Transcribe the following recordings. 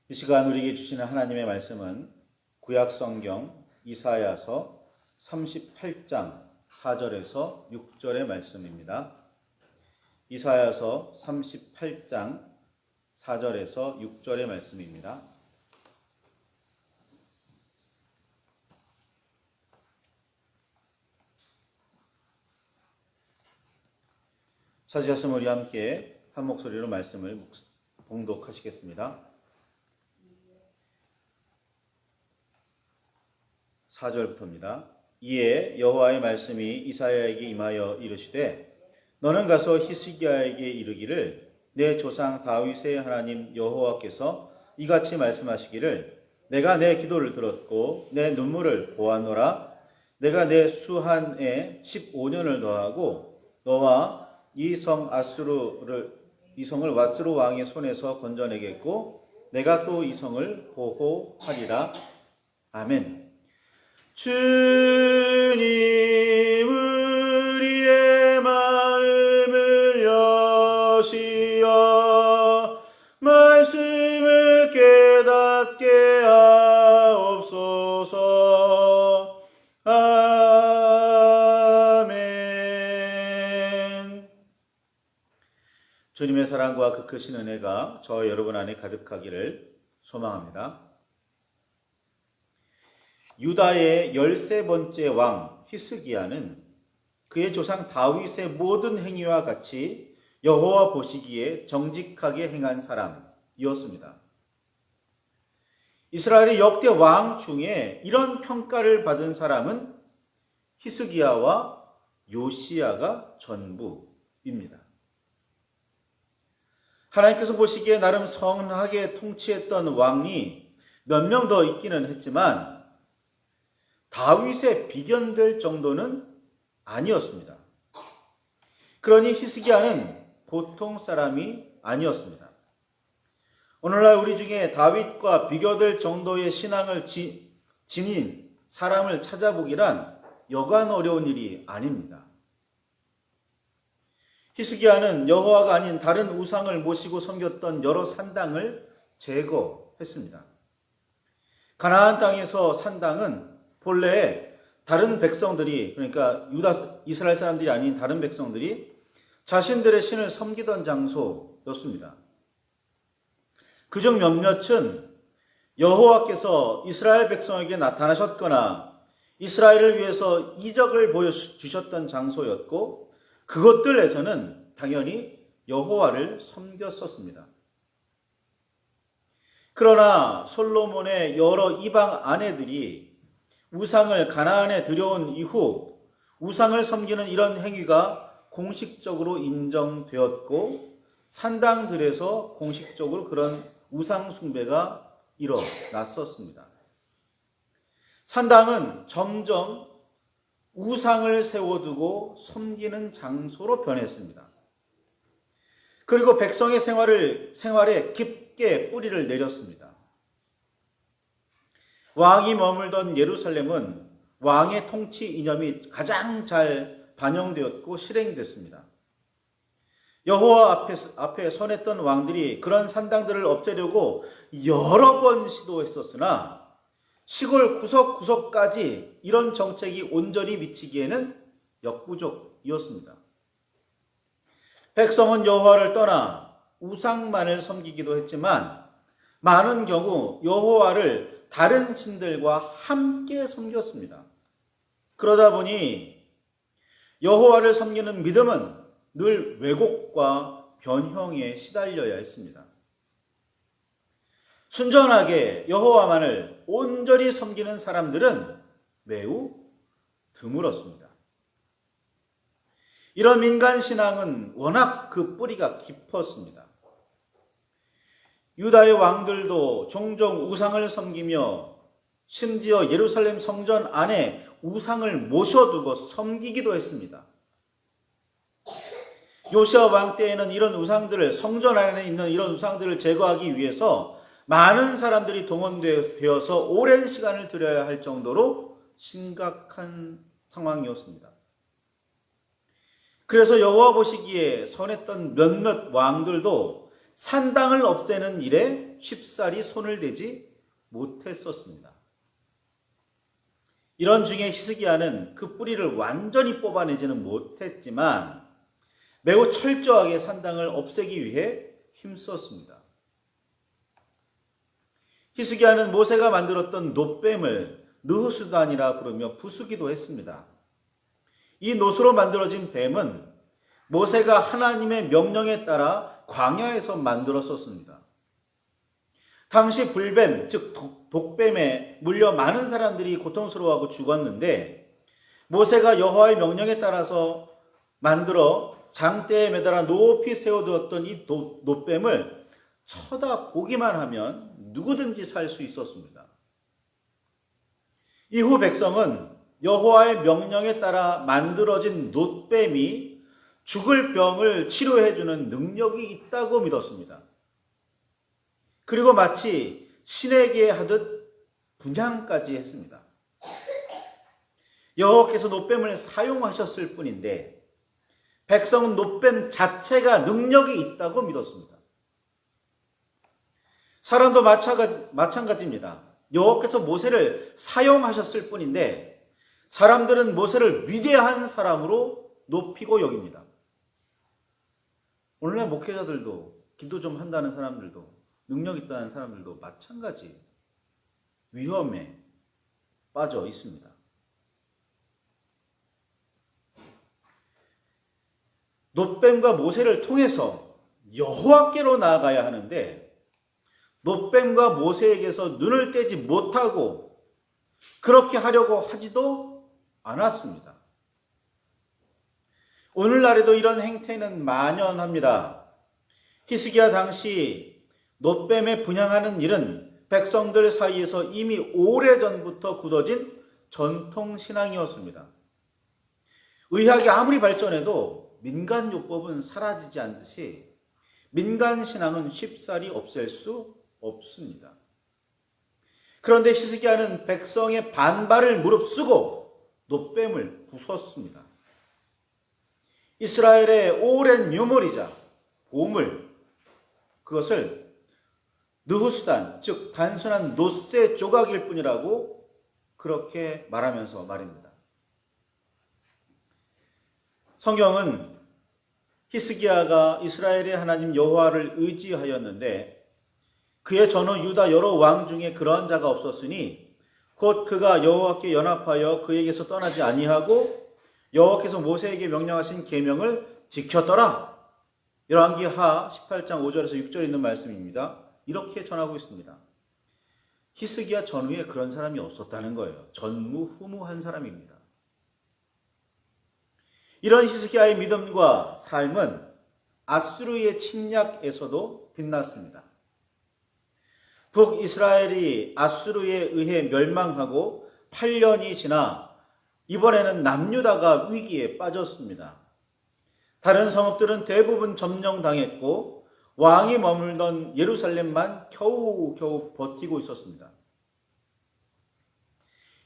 이 시간 우리에게 주시는 하나님의 말씀은 구약 성경 이사야서 38장 4절에서 6절의 말씀입니다. 이사야서 38장 4절에서 6절의 말씀입니다. 찾으셨으면 우리 함께 한 목소리로 말씀을 봉독하시겠습니다. 4절부터입니다. 이에 여호와의 말씀이 이사야에게 임하여 이르시되 너는 가서 히스기야에게 이르기를 내 조상 다윗의 하나님 여호와께서 이같이 말씀하시기를 내가 내 기도를 들었고 내 눈물을 보았노라. 내가 내 수한에 15년을 더하고 너와 이 성을 왓스루 왕의 손에서 건져내겠고 내가 또 이 성을 보호하리라. 아멘. 주님 우리의 마음을 여시어 말씀을 깨닫게 하옵소서. 아멘. 주님의 사랑과 그 크신 은혜가 저와 여러분 안에 가득하기를 소망합니다. 유다의 13번째 왕 히스기야는 그의 조상 다윗의 모든 행위와 같이 여호와 보시기에 정직하게 행한 사람이었습니다. 이스라엘의 역대 왕 중에 이런 평가를 받은 사람은 히스기야와 요시야가 전부입니다. 하나님께서 보시기에 나름 선하게 통치했던 왕이 몇 명 더 있기는 했지만 다윗에 비견될 정도는 아니었습니다. 그러니 히스기야는 보통 사람이 아니었습니다. 오늘날 우리 중에 다윗과 비교될 정도의 신앙을 지닌 사람을 찾아보기란 여간 어려운 일이 아닙니다. 히스기야는 여호와가 아닌 다른 우상을 모시고 섬겼던 여러 산당을 제거했습니다. 가나안 땅에서 산당은 본래 다른 백성들이, 그러니까 이스라엘 사람들이 아닌 다른 백성들이 자신들의 신을 섬기던 장소였습니다. 그중 몇몇은 여호와께서 이스라엘 백성에게 나타나셨거나 이스라엘을 위해서 이적을 보여주셨던 장소였고 그것들에서는 당연히 여호와를 섬겼었습니다. 그러나 솔로몬의 여러 이방 아내들이 우상을 가나안에 들여온 이후 우상을 섬기는 이런 행위가 공식적으로 인정되었고 산당들에서 공식적으로 그런 우상 숭배가 일어났었습니다. 산당은 점점 우상을 세워두고 섬기는 장소로 변했습니다. 그리고 백성의 생활에 깊게 뿌리를 내렸습니다. 왕이 머물던 예루살렘은 왕의 통치 이념이 가장 잘 반영되었고 실행됐습니다. 여호와 앞에 선했던 왕들이 그런 산당들을 없애려고 여러 번 시도했었으나 시골 구석구석까지 이런 정책이 온전히 미치기에는 역부족이었습니다. 백성은 여호와를 떠나 우상만을 섬기기도 했지만 많은 경우 여호와를 다른 신들과 함께 섬겼습니다. 그러다 보니 여호와를 섬기는 믿음은 늘 왜곡과 변형에 시달려야 했습니다. 순전하게 여호와만을 온전히 섬기는 사람들은 매우 드물었습니다. 이런 민간 신앙은 워낙 그 뿌리가 깊었습니다. 유다의 왕들도 종종 우상을 섬기며 심지어 예루살렘 성전 안에 우상을 모셔두고 섬기기도 했습니다. 요시야 왕 때에는 이런 우상들을 성전 안에 있는 이런 우상들을 제거하기 위해서 많은 사람들이 동원되어서 오랜 시간을 들여야 할 정도로 심각한 상황이었습니다. 그래서 여호와 보시기에 선했던 몇몇 왕들도 산당을 없애는 일에 쉽사리 손을 대지 못했었습니다. 이런 중에 히스기야는 그 뿌리를 완전히 뽑아내지는 못했지만 매우 철저하게 산당을 없애기 위해 힘썼습니다. 히스기야는 모세가 만들었던 놋뱀을 느후수단이라 부르며 부수기도 했습니다. 이 놋으로 만들어진 뱀은 모세가 하나님의 명령에 따라 광야에서 만들었었습니다. 당시 불뱀, 즉 독뱀에 물려 많은 사람들이 고통스러워하고 죽었는데 모세가 여호와의 명령에 따라서 만들어 장대에 매달아 높이 세워두었던 이 놋뱀을 쳐다보기만 하면 누구든지 살 수 있었습니다. 이후 백성은 여호와의 명령에 따라 만들어진 놋뱀이 죽을 병을 치료해주는 능력이 있다고 믿었습니다. 그리고 마치 신에게 하듯 분향까지 했습니다. 여호와께서 놋뱀을 사용하셨을 뿐인데 백성은 놋뱀 자체가 능력이 있다고 믿었습니다. 사람도 마찬가지입니다. 여호와께서 모세를 사용하셨을 뿐인데 사람들은 모세를 위대한 사람으로 높이고 여깁니다. 오늘날 목회자들도 기도 좀 한다는 사람들도 능력 있다는 사람들도 마찬가지 위험에 빠져 있습니다. 놋뱀과 모세를 통해서 여호와께로 나아가야 하는데 놋뱀과 모세에게서 눈을 떼지 못하고 그렇게 하려고 하지도 않았습니다. 오늘날에도 이런 행태는 만연합니다. 히스기야 당시 놋뱀에 분향하는 일은 백성들 사이에서 이미 오래전부터 굳어진 전통신앙이었습니다. 의학이 아무리 발전해도 민간요법은 사라지지 않듯이 민간신앙은 쉽사리 없앨 수 없습니다. 그런데 히스기야는 백성의 반발을 무릅쓰고 놋뱀을 부쉈습니다. 이스라엘의 오랜 유물이자 보물, 그것을 느후수단, 즉 단순한 놋의 조각일 뿐이라고 그렇게 말하면서 말입니다. 성경은 히스기야가 이스라엘의 하나님 여호와를 의지하였는데 그의 전후 유다 여러 왕 중에 그러한 자가 없었으니 곧 그가 여호와께 연합하여 그에게서 떠나지 아니하고 여호와께서 모세에게 명령하신 계명을 지켰더라. 열왕기하 18장 5절에서 6절에 있는 말씀입니다. 이렇게 전하고 있습니다. 히스기야 전후에 그런 사람이 없었다는 거예요. 전무후무한 사람입니다. 이런 히스기야의 믿음과 삶은 아수르의 침략에서도 빛났습니다. 북이스라엘이 아수르에 의해 멸망하고 8년이 지나 이번에는 남유다가 위기에 빠졌습니다. 다른 성읍들은 대부분 점령당했고 왕이 머물던 예루살렘만 겨우 버티고 있었습니다.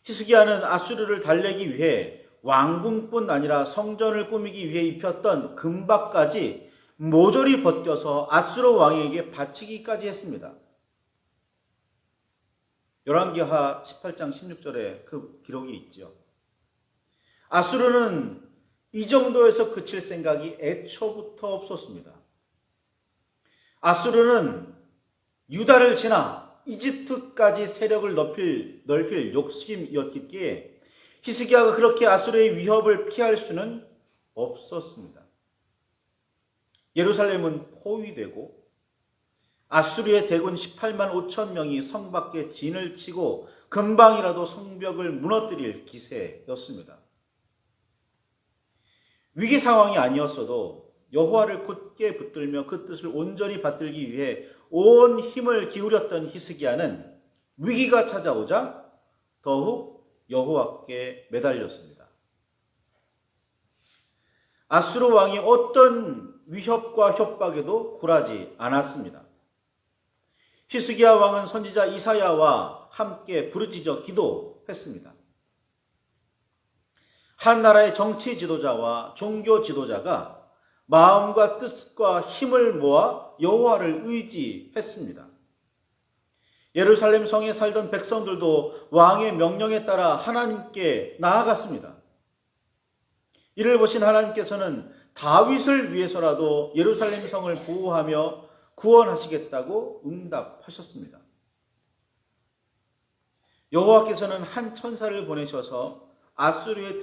히스기야는 아수르를 달래기 위해 왕궁뿐 아니라 성전을 꾸미기 위해 입혔던 금박까지 모조리 벗겨서 아수르 왕에게 바치기까지 했습니다. 열왕기하 18장 16절에 그 기록이 있죠. 아수르는 이 정도에서 그칠 생각이 애초부터 없었습니다. 아수르는 유다를 지나 이집트까지 세력을 넓힐 욕심이었기에 히스기야가 그렇게 아수르의 위협을 피할 수는 없었습니다. 예루살렘은 포위되고 아수르의 대군 18만 5천 명이 성 밖에 진을 치고 금방이라도 성벽을 무너뜨릴 기세였습니다. 위기 상황이 아니었어도 여호와를 굳게 붙들며 그 뜻을 온전히 받들기 위해 온 힘을 기울였던 히스기야는 위기가 찾아오자 더욱 여호와께 매달렸습니다. 아수르 왕이 어떤 위협과 협박에도 굴하지 않았습니다. 히스기야 왕은 선지자 이사야와 함께 부르짖어 기도했습니다. 한 나라의 정치 지도자와 종교 지도자가 마음과 뜻과 힘을 모아 여호와를 의지했습니다. 예루살렘 성에 살던 백성들도 왕의 명령에 따라 하나님께 나아갔습니다. 이를 보신 하나님께서는 다윗을 위해서라도 예루살렘 성을 보호하며 구원하시겠다고 응답하셨습니다. 여호와께서는 한 천사를 보내셔서 아수르의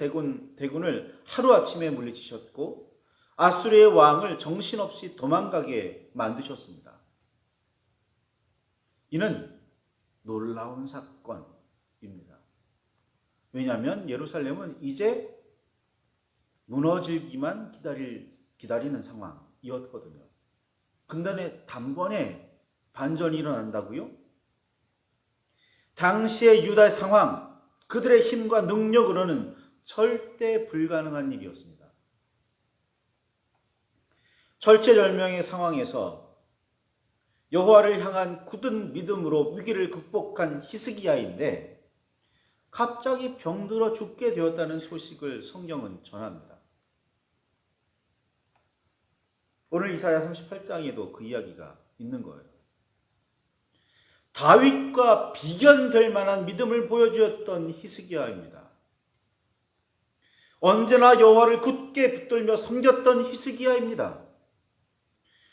대군을 하루아침에 물리치셨고 아수르의 왕을 정신없이 도망가게 만드셨습니다. 이는 놀라운 사건입니다. 왜냐하면 예루살렘은 이제 무너지기만 기다리는 상황이었거든요. 근데 단번에 반전이 일어난다고요? 당시의 유다의 상황, 그들의 힘과 능력으로는 절대 불가능한 일이었습니다. 절체절명의 상황에서 여호와를 향한 굳은 믿음으로 위기를 극복한 히스기야인데 갑자기 병들어 죽게 되었다는 소식을 성경은 전합니다. 오늘 이사야 38장에도 그 이야기가 있는 거예요. 다윗과 비견될 만한 믿음을 보여주었던 히스기야입니다. 언제나 여호와를 굳게 붙들며 섬겼던 히스기야입니다.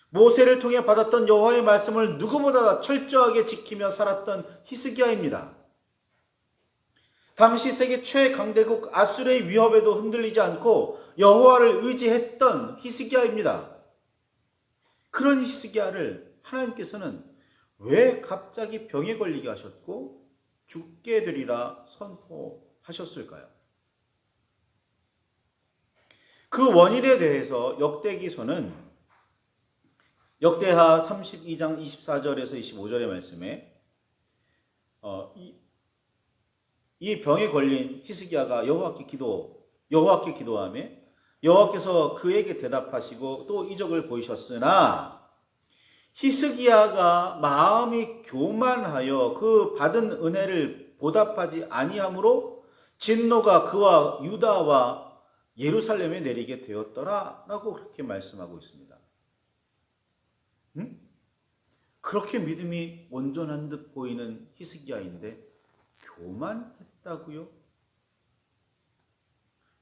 모세를 통해 받았던 여호와의 말씀을 누구보다 철저하게 지키며 살았던 히스기야입니다. 당시 세계 최강대국 아수르의 위협에도 흔들리지 않고 여호와를 의지했던 히스기야입니다. 그런 히스기야를 하나님께서는 왜 갑자기 병에 걸리게 하셨고 죽게 되리라 선포하셨을까요? 그 원인에 대해서 역대기서는 역대하 32장 24절에서 25절의 말씀에 이 병에 걸린 히스기야가 여호와께 기도하며 여호와께서 그에게 대답하시고 또 이적을 보이셨으나 히스기야가 마음이 교만하여 그 받은 은혜를 보답하지 아니함으로 진노가 그와 유다와 예루살렘에 내리게 되었더라라고 그렇게 말씀하고 있습니다. 그렇게 믿음이 온전한 듯 보이는 히스기야인데 교만했다고요?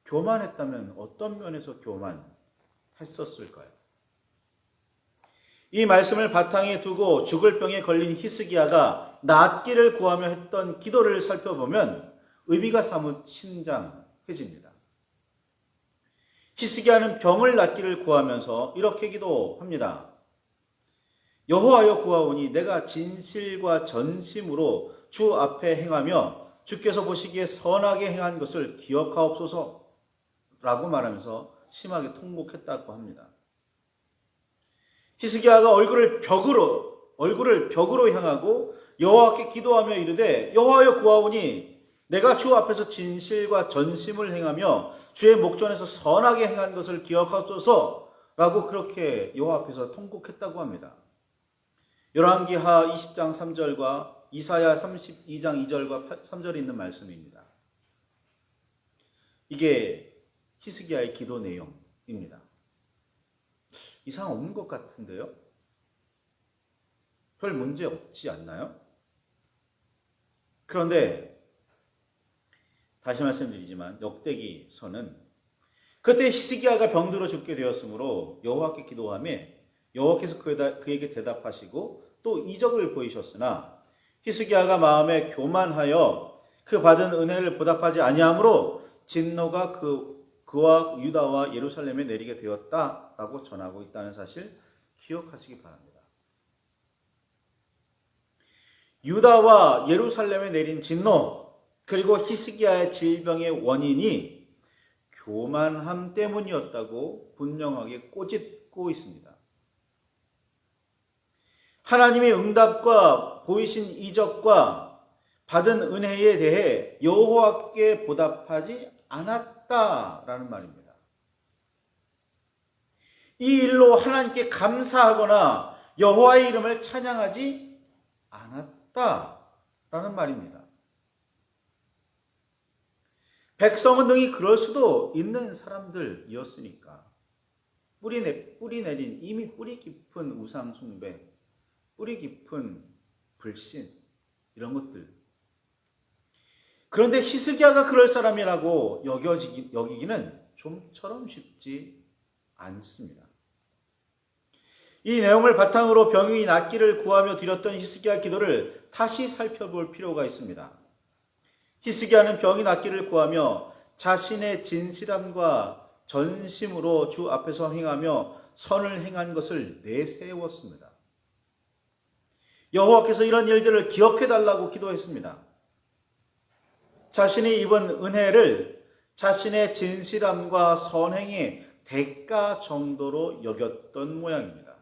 교만했다면 어떤 면에서 교만했었을까요? 이 말씀을 바탕에 두고 죽을 병에 걸린 히스기야가 낫기를 구하며 했던 기도를 살펴보면 의미가 사뭇 신장해집니다. 히스기야는 병을 낫기를 구하면서 이렇게 기도합니다. 여호와여 구하오니 내가 진실과 전심으로 주 앞에 행하며 주께서 보시기에 선하게 행한 것을 기억하옵소서 라고 말하면서 심하게 통곡했다고 합니다. 히스기야가 얼굴을 벽으로 향하고 여호와께 기도하며 이르되 여호와여 구하오니 내가 주 앞에서 진실과 전심을 행하며 주의 목전에서 선하게 행한 것을 기억하소서 라고 그렇게 여호와 앞에서 통곡했다고 합니다. 열왕기하 20장 3절과 이사야 32장 2절과 3절에 있는 말씀입니다. 이게 히스기야의 기도 내용입니다. 이상 없는 것 같은데요? 별 문제 없지 않나요? 그런데 다시 말씀드리지만 역대기서는 그때 히스기야가 병들어 죽게 되었으므로 여호와께 기도하며 여호와께서 그에게 대답하시고 또 이적을 보이셨으나 히스기야가 마음에 교만하여 그 받은 은혜를 보답하지 아니하므로 진노가 그와 유다와 예루살렘에 내리게 되었다라고 전하고 있다는 사실 기억하시기 바랍니다. 유다와 예루살렘에 내린 진노 그리고 히스기야의 질병의 원인이 교만함 때문이었다고 분명하게 꼬집고 있습니다. 하나님의 응답과 보이신 이적과 받은 은혜에 대해 여호와께 보답하지 않았다라는 말입니다. 이 일로 하나님께 감사하거나 여호와의 이름을 찬양하지 않았다라는 말입니다. 백성은 능히 그럴 수도 있는 사람들이었으니까. 뿌리 내린 이미 뿌리 깊은 우상 숭배, 뿌리 깊은 불신 이런 것들. 그런데 히스기야가 그럴 사람이라고 여기기는 좀처럼 쉽지 않습니다. 이 내용을 바탕으로 병이 낫기를 구하며 드렸던 히스기야 기도를 다시 살펴볼 필요가 있습니다. 히스기야는 병이 낫기를 구하며 자신의 진실함과 전심으로 주 앞에서 행하며 선을 행한 것을 내세웠습니다. 여호와께서 이런 일들을 기억해달라고 기도했습니다. 자신이 입은 은혜를 자신의 진실함과 선행의 대가 정도로 여겼던 모양입니다.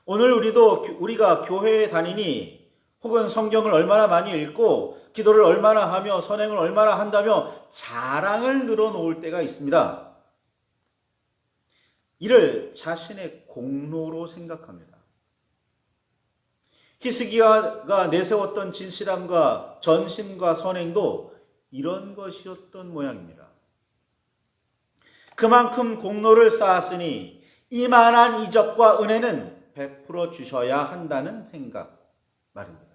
오늘 우리가 교회에 다니니 혹은 성경을 얼마나 많이 읽고 기도를 얼마나 하며 선행을 얼마나 한다며 자랑을 늘어놓을 때가 있습니다. 이를 자신의 공로로 생각합니다. 히스기야가 내세웠던 진실함과 전심과 선행도 이런 것이었던 모양입니다. 그만큼 공로를 쌓았으니 이만한 이적과 은혜는 베풀어 주셔야 한다는 생각 말입니다.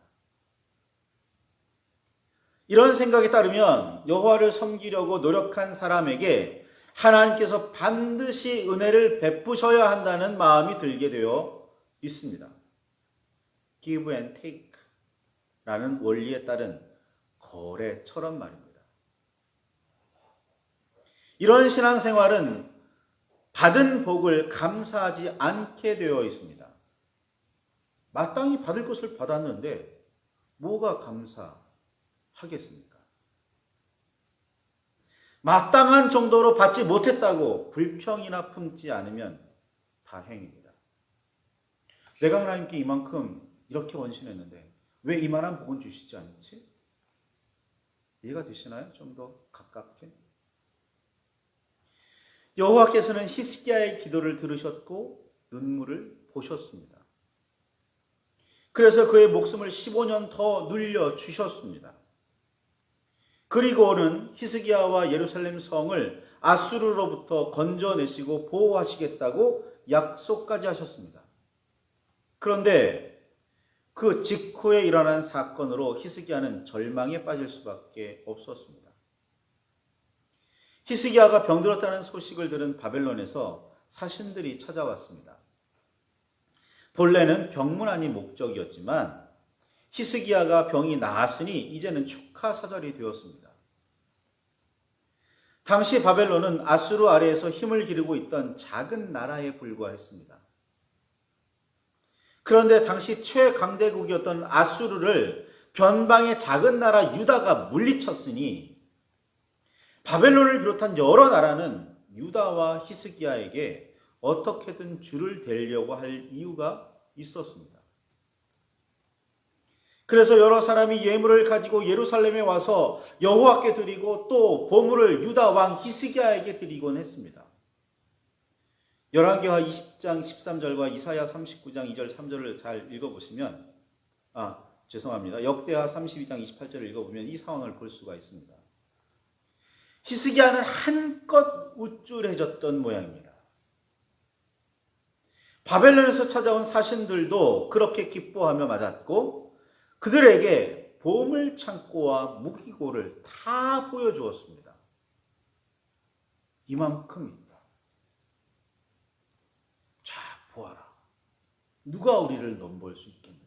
이런 생각에 따르면 여호와를 섬기려고 노력한 사람에게 하나님께서 반드시 은혜를 베푸셔야 한다는 마음이 들게 되어 있습니다. Give and take 라는 원리에 따른 거래처럼 말입니다. 이런 신앙생활은 받은 복을 감사하지 않게 되어 있습니다. 마땅히 받을 것을 받았는데 뭐가 감사하겠습니까? 마땅한 정도로 받지 못했다고 불평이나 품지 않으면 다행입니다. 내가 하나님께 이만큼 이렇게 원신했는데 왜 이만한 복은 주시지 않지? 이해가 되시나요? 좀 더 가깝게. 여호와께서는 히스기야의 기도를 들으셨고 눈물을 보셨습니다. 그래서 그의 목숨을 15년 더 늘려주셨습니다. 그리고는 히스기야와 예루살렘 성을 아수르로부터 건져내시고 보호하시겠다고 약속까지 하셨습니다. 그런데 그 직후에 일어난 사건으로 히스기야는 절망에 빠질 수밖에 없었습니다. 히스기야가 병들었다는 소식을 들은 바벨론에서 사신들이 찾아왔습니다. 본래는 병문안이 목적이었지만 히스기야가 병이 나았으니 이제는 축하 사절이 되었습니다. 당시 바벨론은 아수르 아래에서 힘을 기르고 있던 작은 나라에 불과했습니다. 그런데 당시 최강대국이었던 아수르를 변방의 작은 나라 유다가 물리쳤으니 바벨론을 비롯한 여러 나라는 유다와 히스기야에게 어떻게든 줄을 대려고 할 이유가 있었습니다. 그래서 여러 사람이 예물을 가지고 예루살렘에 와서 여호와께 드리고 또 보물을 유다 왕 히스기야에게 드리곤 했습니다. 열왕기하 20장 13절과 이사야 39장 2절 3절을 잘 읽어보시면 역대하 32장 28절을 읽어보면 이 상황을 볼 수가 있습니다. 히스기야는 한껏 우쭐해졌던 모양입니다. 바벨론에서 찾아온 사신들도 그렇게 기뻐하며 맞았고 그들에게 보물 창고와 무기고를 다 보여주었습니다. 이만큼 있다. 자, 보아라. 누가 우리를 넘볼 수 있겠느냐.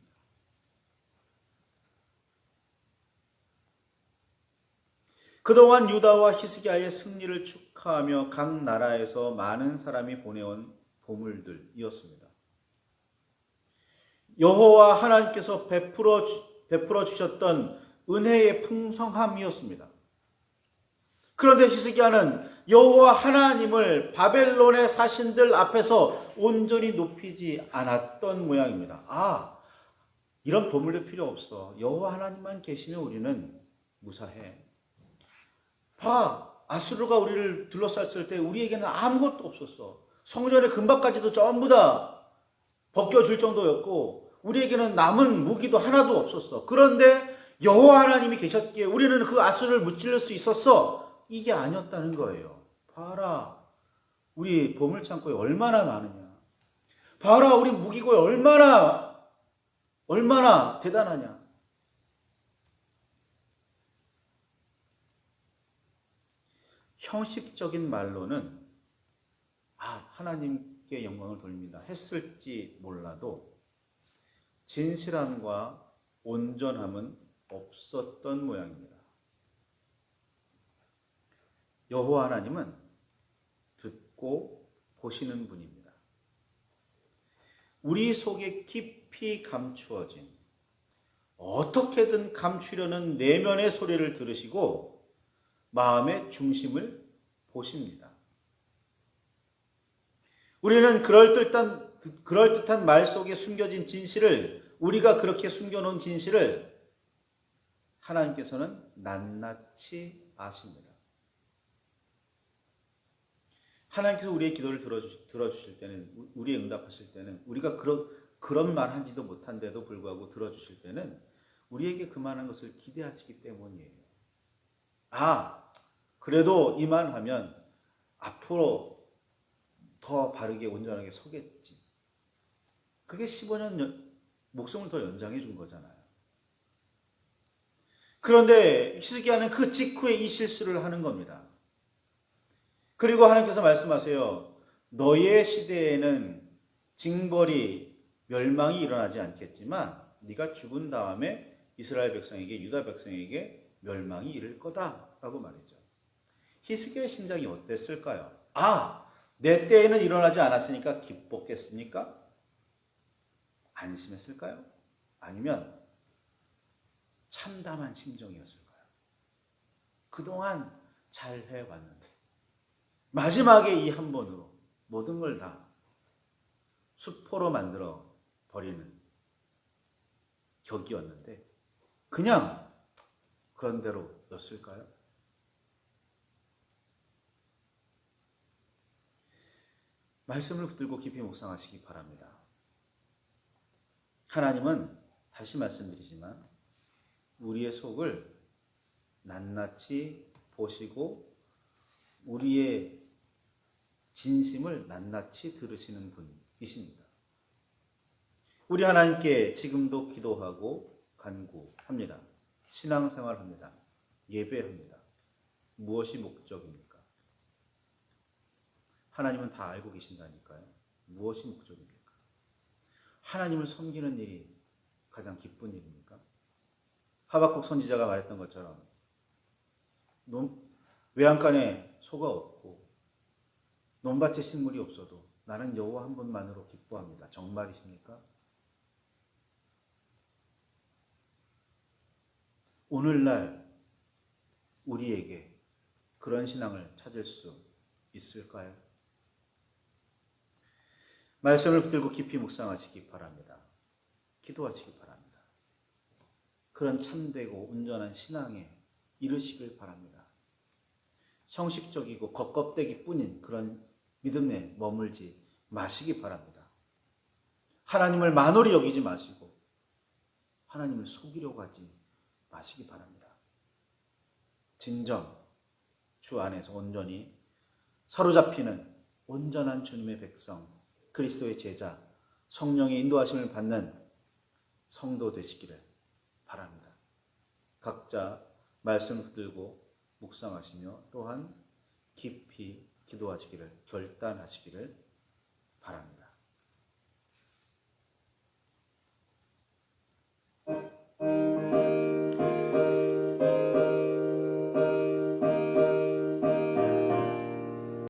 그동안 유다와 히스기야의 승리를 축하하며 각 나라에서 많은 사람이 보내온 보물들이었습니다. 여호와 하나님께서 베풀어 주셨던 은혜의 풍성함이었습니다. 그런데 히스기야는 여호와 하나님을 바벨론의 사신들 앞에서 온전히 높이지 않았던 모양입니다. 이런 보물도 필요 없어. 여호와 하나님만 계시면 우리는 무사해. 아수르가 우리를 둘러쌌을 때 우리에게는 아무것도 없었어. 성전의 금박까지도 전부 다 벗겨줄 정도였고 우리에게는 남은 무기도 하나도 없었어. 그런데 여호와 하나님이 계셨기에 우리는 그 아수르를 무찌를 수 있었어. 이게 아니었다는 거예요. 봐라. 우리 보물창고에 얼마나 많으냐. 봐라, 우리 무기고에 얼마나 대단하냐. 형식적인 말로는 하나님께 영광을 돌립니다 했을지 몰라도 진실함과 온전함은 없었던 모양입니다. 여호와 하나님은 듣고 보시는 분입니다. 우리 속에 깊이 감추어진, 어떻게든 감추려는 내면의 소리를 들으시고 마음의 중심을 보십니다. 우리는 그럴듯한 말 속에 숨겨진 진실을, 우리가 그렇게 숨겨놓은 진실을 하나님께서는 낱낱이 아십니다. 하나님께서 우리의 기도를 들어주실 때는, 우리의 응답하실 때는, 우리가 그런 말 한지도 못한데도 불구하고 들어주실 때는 우리에게 그만한 것을 기대하시기 때문이에요. 그래도 이 말 하면 앞으로 더 바르게 온전하게 서겠지. 그게 15년 목숨을 더 연장해 준 거잖아요. 그런데 히스기야는 그 직후에 이 실수를 하는 겁니다. 그리고 하나님께서 말씀하세요. 너의 시대에는 징벌이 멸망이 일어나지 않겠지만 네가 죽은 다음에 이스라엘 백성에게, 유다 백성에게 멸망이 이를 거다라고 말이죠. 히스기야의 심정이 어땠을까요? 내 때에는 일어나지 않았으니까 기뻤겠습니까? 안심했을까요? 아니면 참담한 심정이었을까요? 그동안 잘 해왔는데 마지막에 이 한 번으로 모든 걸 다 수포로 만들어 버리는 격이었는데 그냥 그런 대로였을까요? 말씀을 붙들고 깊이 묵상하시기 바랍니다. 하나님은 다시 말씀드리지만 우리의 속을 낱낱이 보시고 우리의 진심을 낱낱이 들으시는 분이십니다. 우리 하나님께 지금도 기도하고 간구합니다. 신앙생활합니다. 예배합니다. 무엇이 목적입니까? 하나님은 다 알고 계신다니까요. 무엇이 목적입니까? 하나님을 섬기는 일이 가장 기쁜 일입니까? 하박국 선지자가 말했던 것처럼 외양간에 소가 없고 논밭에 식물이 없어도 나는 여호와 한 분만으로 기뻐합니다. 정말이십니까? 오늘날 우리에게 그런 신앙을 찾을 수 있을까요? 말씀을 붙들고 깊이 묵상하시기 바랍니다. 기도하시기 바랍니다. 그런 참되고 온전한 신앙에 이르시길 바랍니다. 형식적이고 겉껍데기 뿐인 그런 믿음에 머물지 마시기 바랍니다. 하나님을 만홀히 여기지 마시고 하나님을 속이려고 하지 마시기 바랍니다. 진정 주 안에서 온전히 사로잡히는 온전한 주님의 백성, 그리스도의 제자, 성령의 인도하심을 받는 성도 되시기를 바랍니다. 각자 말씀 붙들고 묵상하시며 또한 깊이 기도하시기를, 결단하시기를 바랍니다.